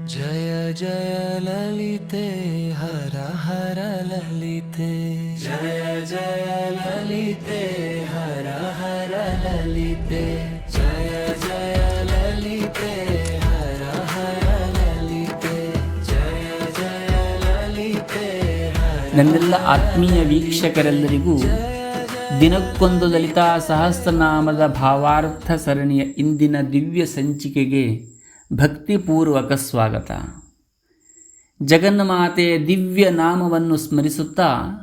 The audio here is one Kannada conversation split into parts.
ಜಯ ಜಯ ಲಲಿತೆ ಹರ ಹರ ಲಲಿತೆ ಜಯ ಜಯ ಲಲಿತೆ ಹರ ಹರ ಲಲಿತೆ ಜಯ ಜಯ ಲಲಿತೆ ಹರ ಹರ ಲಲಿತೆ ಜಯ ಜಯ ಲಲಿತೆ ನನ್ನೆಲ್ಲ ಆತ್ಮೀಯ ವೀಕ್ಷಕರೆಲ್ಲರಿಗೂ ದಿನಕ್ಕೊಂದು ಲಲಿತಾ ಸಹಸ್ರನಾಮದ ಭಾವಾರ್ಥ ಸರಣಿಯ ಇಂದಿನ ದಿವ್ಯ ಸಂಚಿಕೆಗೆ ಭಕ್ತಿಪೂರ್ವಕ ಸ್ವಾಗತ. ಜಗನ್ಮಾತೆಯ ದಿವ್ಯ ನಾಮವನ್ನು ಸ್ಮರಿಸುತ್ತಾ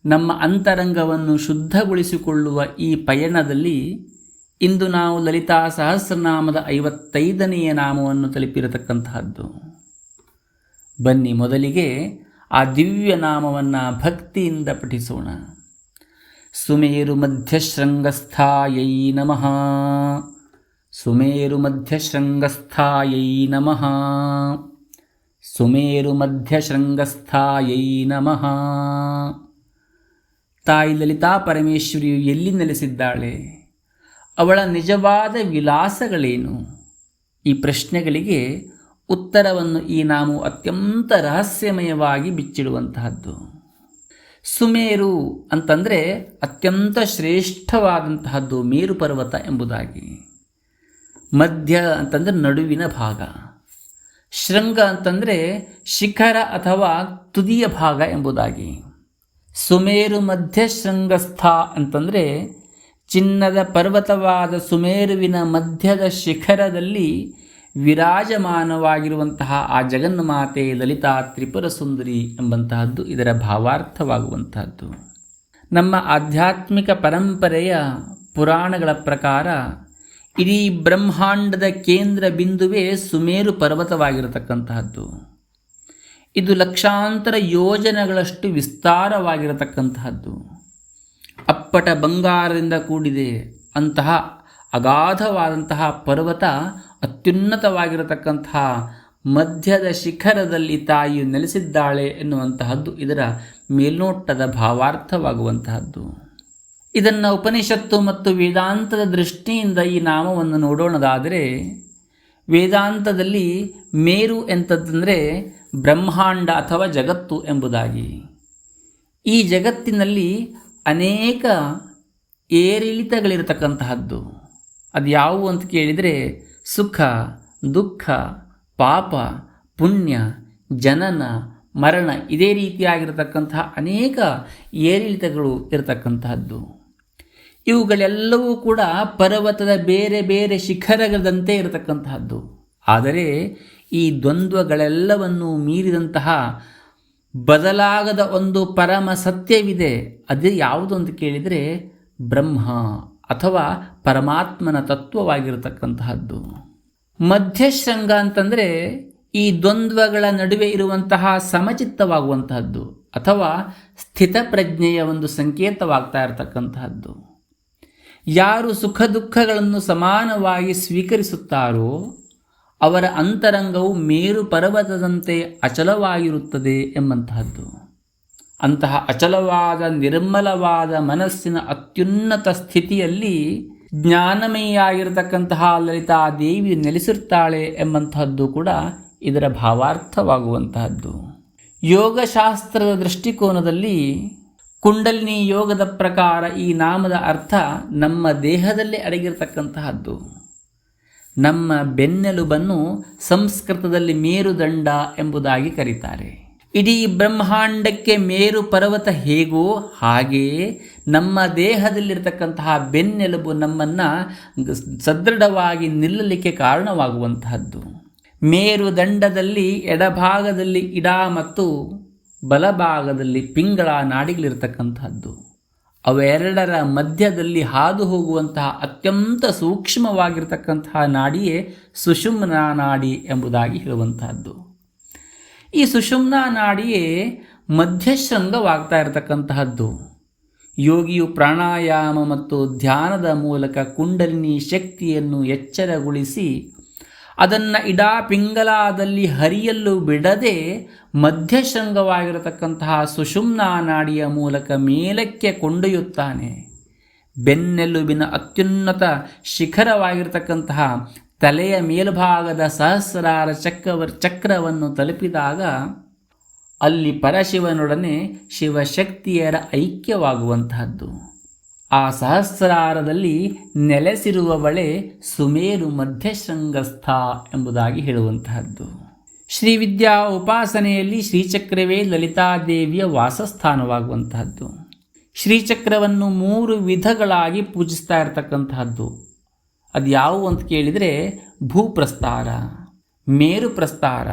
ನಮ್ಮ ಅಂತರಂಗವನ್ನು ಶುದ್ಧಗೊಳಿಸಿಕೊಳ್ಳುವ ಈ ಪಯಣದಲ್ಲಿ ಇಂದು ನಾವು ಲಲಿತಾ ಸಹಸ್ರನಾಮದ 55ನೆಯ ನಾಮವನ್ನು ತಲುಪಿರತಕ್ಕಂತಹದ್ದು. ಬನ್ನಿ ಮೊದಲಿಗೆ ಆ ದಿವ್ಯ ನಾಮವನ್ನು ಭಕ್ತಿಯಿಂದ ಪಠಿಸೋಣ. ಸುಮೇರು ಮಧ್ಯಶೃಂಗಸ್ಥಾಯೈ ನಮಃ. ಸುಮೇರು ಮಧ್ಯಶೃಂಗಸ್ಥಾಯೈ ನಮಃ. ಸುಮೇರು ಮಧ್ಯಶೃಂಗಸ್ಥಾಯೈ ನಮಃ. ತಾಯಿ ಲಲಿತಾ ಪರಮೇಶ್ವರಿಯು ಎಲ್ಲಿ ನೆಲೆಸಿದ್ದಾಳೆ? ಅವಳ ನಿಜವಾದ ವಿಲಾಸಗಳೇನು? ಈ ಪ್ರಶ್ನೆಗಳಿಗೆ ಉತ್ತರವನ್ನು ಈ ನಾಮವು ಅತ್ಯಂತ ರಹಸ್ಯಮಯವಾಗಿ ಬಿಚ್ಚಿಡುವಂತಹದ್ದು. ಸುಮೇರು ಅಂತಂದರೆ ಅತ್ಯಂತ ಶ್ರೇಷ್ಠವಾದಂತಹದ್ದು ಮೇರು ಪರ್ವತ ಎಂಬುದಾಗಿ. ಮಧ್ಯ ಅಂತಂದರೆ ನಡುವಿನ ಭಾಗ. ಶೃಂಗ ಅಂತಂದರೆ ಶಿಖರ ಅಥವಾ ತುದಿಯ ಭಾಗ ಎಂಬುದಾಗಿ. ಸುಮೇರು ಮಧ್ಯ ಶೃಂಗಸ್ಥ ಅಂತಂದರೆ ಚಿನ್ನದ ಪರ್ವತವಾದ ಸುಮೇರುವಿನ ಮಧ್ಯದ ಶಿಖರದಲ್ಲಿ ವಿರಾಜಮಾನವಾಗಿರುವಂತಹ ಆ ಜಗನ್ಮಾತೆ ಲಲಿತಾ ತ್ರಿಪುರ ಸುಂದರಿ ಎಂಬಂತಹದ್ದು ಇದರ ಭಾವಾರ್ಥವಾಗುವಂತಹದ್ದು. ನಮ್ಮ ಆಧ್ಯಾತ್ಮಿಕ ಪರಂಪರೆಯ ಪುರಾಣಗಳ ಪ್ರಕಾರ ಇಡೀ ಬ್ರಹ್ಮಾಂಡದ ಕೇಂದ್ರ ಬಿಂದುವೇ ಸುಮೇರು ಪರ್ವತವಾಗಿರತಕ್ಕಂತಹದ್ದು. ಇದು ಲಕ್ಷಾಂತರ ಯೋಜನೆಗಳಷ್ಟು ವಿಸ್ತಾರವಾಗಿರತಕ್ಕಂತಹದ್ದು. ಅಪ್ಪಟ ಬಂಗಾರದಿಂದ ಕೂಡಿದೆ. ಅಂತಹ ಅಗಾಧವಾದಂತಹ ಪರ್ವತ ಅತ್ಯುನ್ನತವಾಗಿರತಕ್ಕಂತಹ ಮಧ್ಯದ ಶಿಖರದಲ್ಲಿ ತಾಯಿಯು ನೆಲೆಸಿದ್ದಾಳೆ ಎನ್ನುವಂತಹದ್ದು ಇದರ ಮೇಲ್ನೋಟದ ಭಾವಾರ್ಥವಾಗುವಂತಹದ್ದು. ಇದನ್ನು ಉಪನಿಷತ್ತು ಮತ್ತು ವೇದಾಂತದ ದೃಷ್ಟಿಯಿಂದ ಈ ನಾಮವನ್ನು ನೋಡೋಣದಾದರೆ, ವೇದಾಂತದಲ್ಲಿ ಮೇರು ಎಂತಂದರೆ ಬ್ರಹ್ಮಾಂಡ ಅಥವಾ ಜಗತ್ತು ಎಂಬುದಾಗಿ. ಈ ಜಗತ್ತಿನಲ್ಲಿ ಅನೇಕ ಏರಿಳಿತಗಳಿರತಕ್ಕಂತಹದ್ದು. ಅದು ಯಾವುವು ಅಂತ ಕೇಳಿದರೆ ಸುಖ, ದುಃಖ, ಪಾಪ, ಪುಣ್ಯ, ಜನನ, ಮರಣ, ಇದೇ ರೀತಿಯಾಗಿರತಕ್ಕಂತಹ ಅನೇಕ ಏರಿಳಿತಗಳು ಇರತಕ್ಕಂತಹದ್ದು. ಇವುಗಳೆಲ್ಲವೂ ಕೂಡ ಪರ್ವತದ ಬೇರೆ ಬೇರೆ ಶಿಖರಗಳಂತೆ ಇರತಕ್ಕಂತಹದ್ದು. ಆದರೆ ಈ ದ್ವಂದ್ವಗಳೆಲ್ಲವನ್ನು ಮೀರಿದಂತಹ ಬದಲಾಗದ ಒಂದು ಪರಮ ಸತ್ಯವಿದೆ. ಅದು ಯಾವುದು ಅಂತ ಕೇಳಿದರೆ ಬ್ರಹ್ಮ ಅಥವಾ ಪರಮಾತ್ಮನ ತತ್ವವಾಗಿರತಕ್ಕಂತಹದ್ದು. ಮಧ್ಯಶೃಂಗ ಅಂತಂದರೆ ಈ ದ್ವಂದ್ವಗಳ ನಡುವೆ ಇರುವಂತಹ ಸಮಚಿತ್ತವಾಗುವಂತಹದ್ದು ಅಥವಾ ಸ್ಥಿತಪ್ರಜ್ಞೆಯ ಒಂದು ಸಂಕೇತವಾಗ್ತಾ ಇರತಕ್ಕಂತಹದ್ದು. ಯಾರು ಸುಖ ದುಃಖಗಳನ್ನು ಸಮಾನವಾಗಿ ಸ್ವೀಕರಿಸುತ್ತಾರೋ ಅವರ ಅಂತರಂಗವು ಮೇರು ಪರ್ವತದಂತೆ ಅಚಲವಾಗಿರುತ್ತದೆ ಎಂಬಂತಹದ್ದು. ಅಂತಹ ಅಚಲವಾದ ನಿರ್ಮಲವಾದ ಮನಸ್ಸಿನ ಅತ್ಯುನ್ನತ ಸ್ಥಿತಿಯಲ್ಲಿ ಜ್ಞಾನಮಯಿಯಾಗಿರತಕ್ಕಂತಹ ಲಲಿತಾ ದೇವಿ ನೆಲೆಸಿರ್ತಾಳೆ ಎಂಬಂತಹದ್ದು ಕೂಡ ಇದರ ಭಾವಾರ್ಥವಾಗುವಂತಹದ್ದು. ಯೋಗಶಾಸ್ತ್ರದ ದೃಷ್ಟಿಕೋನದಲ್ಲಿ ಕುಂಡಲಿನಿ ಯೋಗದ ಪ್ರಕಾರ ಈ ನಾಮದ ಅರ್ಥ ನಮ್ಮ ದೇಹದಲ್ಲೇ ಅಡಗಿರತಕ್ಕಂತಹದ್ದು. ನಮ್ಮ ಬೆನ್ನೆಲುಬನ್ನು ಸಂಸ್ಕೃತದಲ್ಲಿ ಮೇರುದಂಡ ಎಂಬುದಾಗಿ ಕರೀತಾರೆ. ಇಡೀ ಬ್ರಹ್ಮಾಂಡಕ್ಕೆ ಮೇರು ಪರ್ವತ ಹೇಗೋ ಹಾಗೆಯೇ ನಮ್ಮ ದೇಹದಲ್ಲಿರ್ತಕ್ಕಂತಹ ಬೆನ್ನೆಲುಬು ನಮ್ಮನ್ನು ಸದೃಢವಾಗಿ ನಿಲ್ಲಲಿಕ್ಕೆ ಕಾರಣವಾಗುವಂತಹದ್ದು. ಮೇರುದಂಡದಲ್ಲಿ ಎಡಭಾಗದಲ್ಲಿ ಇಡ ಮತ್ತು ಬಲಭಾಗದಲ್ಲಿ ಪಿಂಗಳ ನಾಡಿಗಳಿರ್ತಕ್ಕಂತಹದ್ದು. ಅವೆರಡರ ಮಧ್ಯದಲ್ಲಿ ಹಾದು ಹೋಗುವಂತಹ ಅತ್ಯಂತ ಸೂಕ್ಷ್ಮವಾಗಿರ್ತಕ್ಕಂತಹ ನಾಡಿಯೇ ಸುಷುಮ್ನಾ ನಾಡಿ ಎಂಬುದಾಗಿ ಹೇಳುವಂತಹದ್ದು. ಈ ಸುಷುಮ್ನಾ ನಾಡಿಯೇ ಮಧ್ಯಶೃಂಗವಾಗ್ತಾ ಇರತಕ್ಕಂತಹದ್ದು. ಯೋಗಿಯು ಪ್ರಾಣಾಯಾಮ ಮತ್ತು ಧ್ಯಾನದ ಮೂಲಕ ಕುಂಡಲಿನಿ ಶಕ್ತಿಯನ್ನು ಎಚ್ಚರಗೊಳಿಸಿ ಅದನ್ನು ಇಡಾ ಪಿಂಗಲಾದಲ್ಲಿ ಹರಿಯಲು ಬಿಡದೆ ಮಧ್ಯಶೃಂಗವಾಗಿರತಕ್ಕಂತಹ ಸುಷುಮ್ನಾ ನಾಡಿಯ ಮೂಲಕ ಮೇಲಕ್ಕೆ ಕೊಂಡೊಯ್ಯುತ್ತಾನೆ. ಬೆನ್ನೆಲುಬಿನ ಅತ್ಯುನ್ನತ ಶಿಖರವಾಗಿರತಕ್ಕಂತಹ ತಲೆಯ ಮೇಲ್ಭಾಗದ ಸಹಸ್ರಾರ ಚಕ್ರವನ್ನು ತಲುಪಿದಾಗ ಅಲ್ಲಿ ಪರಶಿವನೊಡನೆ ಶಿವಶಕ್ತಿಯರ ಐಕ್ಯವಾಗುವಂತಹದ್ದು. ಆ ಸಹಸ್ರಾರದಲ್ಲಿ ನೆಲೆಸಿರುವವಳೆ ಸುಮೇರು ಮಧ್ಯಶೃಂಗಸ್ಥ ಎಂಬುದಾಗಿ ಹೇಳುವಂತಹದ್ದು. ಶ್ರೀವಿದ್ಯಾ ಉಪಾಸನೆಯಲ್ಲಿ ಶ್ರೀಚಕ್ರವೇ ಲಲಿತಾದೇವಿಯ ವಾಸಸ್ಥಾನವಾಗುವಂತಹದ್ದು. ಶ್ರೀಚಕ್ರವನ್ನು 3 ವಿಧಗಳಾಗಿ ಪೂಜಿಸ್ತಾ ಇರತಕ್ಕಂತಹದ್ದು. ಅದು ಯಾವುವು ಅಂತ ಕೇಳಿದರೆ ಭೂಪ್ರಸ್ತಾರ, ಮೇರುಪ್ರಸ್ತಾರ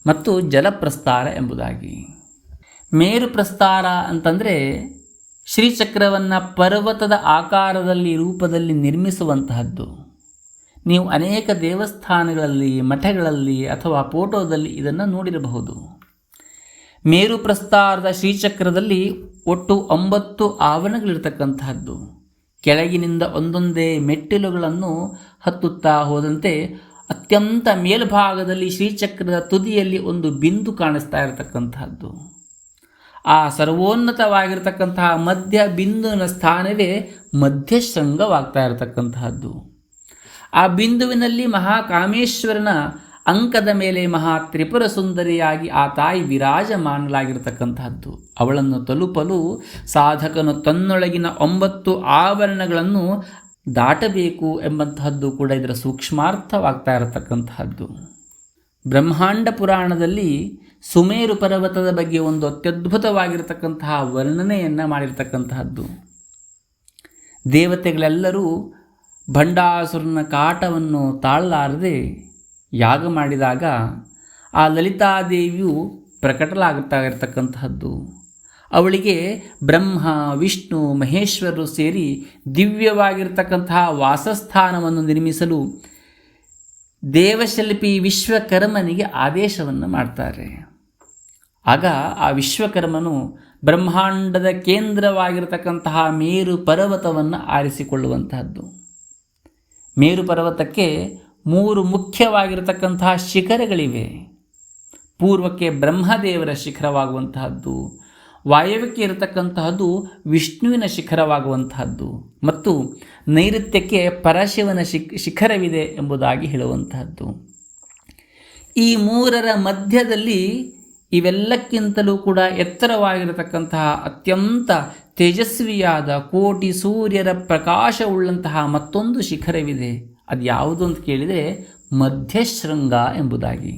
ಮತ್ತು ಜಲಪ್ರಸ್ತಾರ ಎಂಬುದಾಗಿ. ಮೇರುಪ್ರಸ್ತಾರ ಅಂತಂದರೆ ಶ್ರೀಚಕ್ರವನ್ನು ಪರ್ವತದ ಆಕಾರದಲ್ಲಿ ರೂಪದಲ್ಲಿ ನಿರ್ಮಿಸುವಂತಹದ್ದು. ನೀವು ಅನೇಕ ದೇವಸ್ಥಾನಗಳಲ್ಲಿ, ಮಠಗಳಲ್ಲಿ ಅಥವಾ ಫೋಟೋದಲ್ಲಿ ಇದನ್ನು ನೋಡಿರಬಹುದು. ಮೇರುಪ್ರಸ್ತಾರದ ಶ್ರೀಚಕ್ರದಲ್ಲಿ ಒಟ್ಟು 9 ಆವರಣಗಳಿರ್ತಕ್ಕಂತಹದ್ದು. ಕೆಳಗಿನಿಂದ ಒಂದೊಂದೇ ಮೆಟ್ಟಿಲುಗಳನ್ನು ಹತ್ತುತ್ತಾ ಹೋದಂತೆ ಅತ್ಯಂತ ಮೇಲ್ಭಾಗದಲ್ಲಿ ಶ್ರೀಚಕ್ರದ ತುದಿಯಲ್ಲಿ ಒಂದು ಬಿಂದು ಕಾಣಿಸ್ತಾ ಇರತಕ್ಕಂತಹದ್ದು. ಆ ಸರ್ವೋನ್ನತವಾಗಿರ್ತಕ್ಕಂತಹ ಮಧ್ಯ ಬಿಂದುವಿನ ಸ್ಥಾನವೇ ಮಧ್ಯಶೃಂಗವಾಗ್ತಾ ಇರತಕ್ಕಂತಹದ್ದು. ಆ ಬಿಂದುವಿನಲ್ಲಿ ಮಹಾಕಾಮೇಶ್ವರನ ಅಂಕದ ಮೇಲೆ ಮಹಾ ತ್ರಿಪುರ ಸುಂದರಿಯಾಗಿ ಆ ತಾಯಿ ವಿರಾಜಮಾನಲಾಗಿರ್ತಕ್ಕಂತಹದ್ದು. ಅವಳನ್ನು ತಲುಪಲು ಸಾಧಕನು ತನ್ನೊಳಗಿನ 9 ಆವರಣಗಳನ್ನು ದಾಟಬೇಕು ಎಂಬಂತಹದ್ದು ಕೂಡ ಇದರ ಸೂಕ್ಷ್ಮಾರ್ಥವಾಗ್ತಾ ಇರತಕ್ಕಂತಹದ್ದು. ಬ್ರಹ್ಮಾಂಡ ಪುರಾಣದಲ್ಲಿ ಸುಮೇರು ಪರ್ವತದ ಬಗ್ಗೆ ಒಂದು ಅತ್ಯದ್ಭುತವಾಗಿರ್ತಕ್ಕಂತಹ ವರ್ಣನೆಯನ್ನು ಮಾಡಿರ್ತಕ್ಕಂತಹದ್ದು. ದೇವತೆಗಳೆಲ್ಲರೂ ಭಂಡಾಸುರನ ಕಾಟವನ್ನು ತಾಳಲಾರದೆ ಯಾಗ ಮಾಡಿದಾಗ ಆ ಲಲಿತಾದೇವಿಯು ಪ್ರಕಟಲಾಗುತ್ತಾ ಇರತಕ್ಕಂತಹದ್ದು. ಅವಳಿಗೆ ಬ್ರಹ್ಮ, ವಿಷ್ಣು, ಮಹೇಶ್ವರರು ಸೇರಿ ದಿವ್ಯವಾಗಿರ್ತಕ್ಕಂತಹ ವಾಸಸ್ಥಾನವನ್ನು ನಿರ್ಮಿಸಲು ದೇವಶಿಲ್ಪಿ ವಿಶ್ವಕರ್ಮನಿಗೆ ಆದೇಶವನ್ನು ಮಾಡ್ತಾರೆ. ಆಗ ಆ ವಿಶ್ವಕರ್ಮನು ಬ್ರಹ್ಮಾಂಡದ ಕೇಂದ್ರವಾಗಿರತಕ್ಕಂತಹ ಮೇರು ಪರ್ವತವನ್ನು ಆರಿಸಿಕೊಳ್ಳುವಂತಹದ್ದು. ಮೇರು ಪರ್ವತಕ್ಕೆ 3 ಮುಖ್ಯವಾಗಿರತಕ್ಕಂತಹ ಶಿಖರಗಳಿವೆ. ಪೂರ್ವಕ್ಕೆ ಬ್ರಹ್ಮದೇವರ ಶಿಖರವಾಗುವಂತಹದ್ದು, ವಾಯವ್ಯಕ್ಕೆ ಇರತಕ್ಕಂತಹದ್ದು ವಿಷ್ಣುವಿನ ಶಿಖರವಾಗುವಂತಹದ್ದು ಮತ್ತು ನೈಋತ್ಯಕ್ಕೆ ಪರಶಿವನ ಶಿಖರವಿದೆ ಎಂಬುದಾಗಿ ಹೇಳುವಂತಹದ್ದು. ಈ 3ರ ಮಧ್ಯದಲ್ಲಿ ಇವೆಲ್ಲಕ್ಕಿಂತಲೂ ಕೂಡ ಎತ್ತರವಾಗಿರತಕ್ಕಂತಹ ಅತ್ಯಂತ ತೇಜಸ್ವಿಯಾದ ಕೋಟಿ ಸೂರ್ಯರ ಪ್ರಕಾಶವುಳ್ಳಂತಹ ಮತ್ತೊಂದು ಶಿಖರವಿದೆ. ಅದು ಯಾವುದು ಅಂತ ಕೇಳಿದರೆ ಮಧ್ಯಶೃಂಗ ಎಂಬುದಾಗಿ.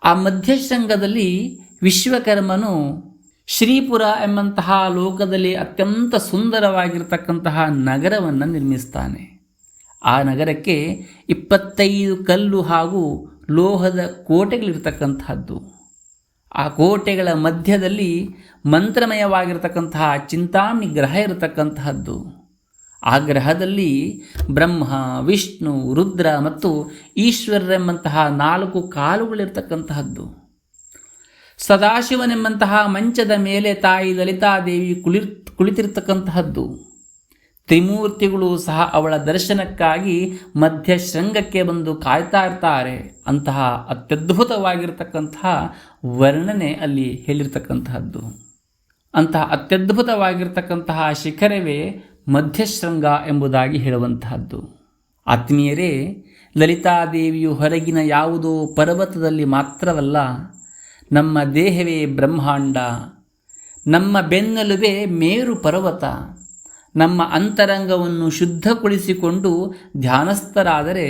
ಆ ಮಧ್ಯಶೃಂಗದಲ್ಲಿ ವಿಶ್ವಕರ್ಮನು ಶ್ರೀಪುರ ಎಂಬಂತಹ ಲೋಕದಲ್ಲಿ ಅತ್ಯಂತ ಸುಂದರವಾಗಿರ್ತಕ್ಕಂತಹ ನಗರವನ್ನು ನಿರ್ಮಿಸ್ತಾನೆ. ಆ ನಗರಕ್ಕೆ 25 ಕಲ್ಲು ಹಾಗೂ ಲೋಹದ ಕೋಟೆಗಳಿರ್ತಕ್ಕಂತಹದ್ದು. ಆ ಕೋಟೆಗಳ ಮಧ್ಯದಲ್ಲಿ ಮಂತ್ರಮಯವಾಗಿರ್ತಕ್ಕಂತಹ ಚಿಂತಾಮಣಿ ಗ್ರಹ ಇರತಕ್ಕಂತಹದ್ದು. ಆ ಗ್ರಹದಲ್ಲಿ ಬ್ರಹ್ಮ, ವಿಷ್ಣು, ರುದ್ರ ಮತ್ತು ಈಶ್ವರರೆಂಬಂತಹ 4 ಕಾಲುಗಳಿರ್ತಕ್ಕಂತಹದ್ದು. ಸದಾಶಿವನೆಂಬಂತಹ ಮಂಚದ ಮೇಲೆ ತಾಯಿ ಲಲಿತಾದೇವಿ ಕುಳಿತಿರ್ತಕ್ಕಂತಹದ್ದು. ತ್ರಿಮೂರ್ತಿಗಳು ಸಹ ಅವಳ ದರ್ಶನಕ್ಕಾಗಿ ಮಧ್ಯಶೃಂಗಕ್ಕೆ ಬಂದು ಕಾಯ್ತಾ ಇರ್ತಾರೆ. ಅಂತಹ ಅತ್ಯದ್ಭುತವಾಗಿರ್ತಕ್ಕಂತಹ ವರ್ಣನೆ ಅಲ್ಲಿ ಹೇಳಿರ್ತಕ್ಕಂತಹದ್ದು. ಅಂತಹ ಅತ್ಯದ್ಭುತವಾಗಿರ್ತಕ್ಕಂತಹ ಶಿಖರವೇ ಮಧ್ಯಶೃಂಗ ಎಂಬುದಾಗಿ ಹೇಳುವಂತಹದ್ದು. ಆತ್ಮೀಯರೇ, ಲಲಿತಾದೇವಿಯು ಹೊರಗಿನ ಯಾವುದೋ ಪರ್ವತದಲ್ಲಿ ಮಾತ್ರವಲ್ಲ, ನಮ್ಮ ದೇಹವೇ ಬ್ರಹ್ಮಾಂಡ, ನಮ್ಮ ಬೆನ್ನೆಲುಬೇ ಮೇರು ಪರ್ವತ. ನಮ್ಮ ಅಂತರಂಗವನ್ನು ಶುದ್ಧಗೊಳಿಸಿಕೊಂಡು ಧ್ಯಾನಸ್ಥರಾದರೆ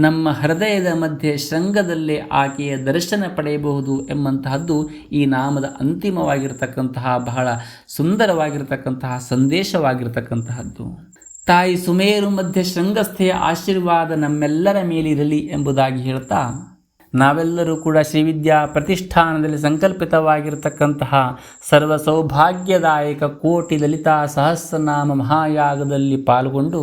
ನಮ್ಮ ಹೃದಯದ ಮಧ್ಯೆ ಶೃಂಗದಲ್ಲೇ ಆಕೆಯ ದರ್ಶನ ಪಡೆಯಬಹುದು ಎಂಬಂತಹದ್ದು ಈ ನಾಮದ ಅಂತಿಮವಾಗಿರ್ತಕ್ಕಂತಹ ಬಹಳ ಸುಂದರವಾಗಿರ್ತಕ್ಕಂತಹ ಸಂದೇಶವಾಗಿರ್ತಕ್ಕಂತಹದ್ದು. ತಾಯಿ ಸುಮೇರು ಮಧ್ಯ ಶೃಂಗಸ್ಥೆಯ ಆಶೀರ್ವಾದ ನಮ್ಮೆಲ್ಲರ ಮೇಲಿರಲಿ ಎಂಬುದಾಗಿ ಹೇಳ್ತಾ, ನಾವೆಲ್ಲರೂ ಕೂಡ ಶ್ರೀವಿದ್ಯಾ ಪ್ರತಿಷ್ಠಾನದಲ್ಲಿ ಸಂಕಲ್ಪಿತವಾಗಿರತಕ್ಕಂತಹ ಸರ್ವ ಸೌಭಾಗ್ಯದಾಯಕ ಕೋಟಿ ಲಲಿತಾ ಸಹಸ್ರನಾಮ ಮಹಾಯಾಗದಲ್ಲಿ ಪಾಲ್ಗೊಂಡು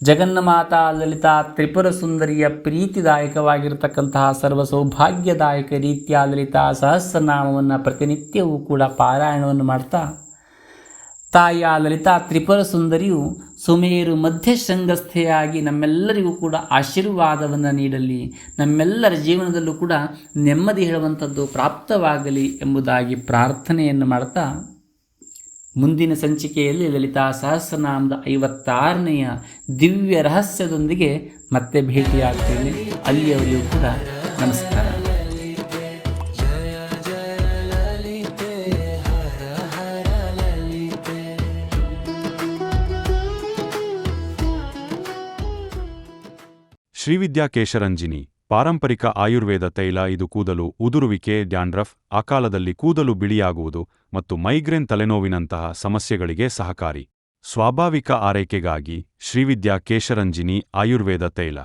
ಜಗನ್ಮಾತಾ ಲಲಿತಾ ತ್ರಿಪುರ ಸುಂದರಿಯ ಪ್ರೀತಿದಾಯಕವಾಗಿರತಕ್ಕಂತಹ ಸರ್ವ ಸೌಭಾಗ್ಯದಾಯಕ ರೀತಿಯ ಲಲಿತಾ ಸಹಸ್ರನಾಮವನ್ನು ಪ್ರತಿನಿತ್ಯವೂ ಕೂಡ ಪಾರಾಯಣವನ್ನು ಮಾಡ್ತಾ, ತಾಯಿಯ ಲಲಿತಾ ತ್ರಿಪುರ ಸುಂದರಿಯು ಸುಮೇರು ಮಧ್ಯಶೃಂಗಸ್ಥೆಯಾಗಿ ನಮ್ಮೆಲ್ಲರಿಗೂ ಕೂಡ ಆಶೀರ್ವಾದವನ್ನು ನೀಡಲಿ, ನಮ್ಮೆಲ್ಲರ ಜೀವನದಲ್ಲೂ ಕೂಡ ನೆಮ್ಮದಿ ಹೇಳುವಂಥದ್ದು ಪ್ರಾಪ್ತವಾಗಲಿ ಎಂಬುದಾಗಿ ಪ್ರಾರ್ಥನೆಯನ್ನು ಮಾಡ್ತಾ ಮುಂದಿನ ಸಂಚಿಕೆಯಲ್ಲಿ ಲಲಿತಾ ಸಹಸ್ರನಾಮದ 56ನೆಯ ದಿವ್ಯ ರಹಸ್ಯದೊಂದಿಗೆ ಮತ್ತೆ ಭೇಟಿಯಾಗ್ತೇನೆ. ಅಲ್ಲಿಯವರೆಗೂ ಕೂಡ ನಮಸ್ಕಾರ. ಶ್ರೀವಿದ್ಯಾ ಕೇಶರಂಜಿನಿ ಪಾರಂಪರಿಕ ಆಯುರ್ವೇದ ತೈಲ. ಇದು ಕೂದಲು ಉದುರುವಿಕೆ, ಡ್ಯಾಂಡ್ರಫ್, ಆಕಾಲದಲ್ಲಿ ಕೂದಲು ಬಿಳಿಯಾಗುವುದು ಮತ್ತು ಮೈಗ್ರೇನ್ ತಲೆನೋವಿನಂತಹ ಸಮಸ್ಯೆಗಳಿಗೆ ಸಹಕಾರಿ. ಸ್ವಾಭಾವಿಕ ಆರೈಕೆಗಾಗಿ ಶ್ರೀವಿದ್ಯಾ ಕೇಶರಂಜಿನಿ ಆಯುರ್ವೇದ ತೈಲ.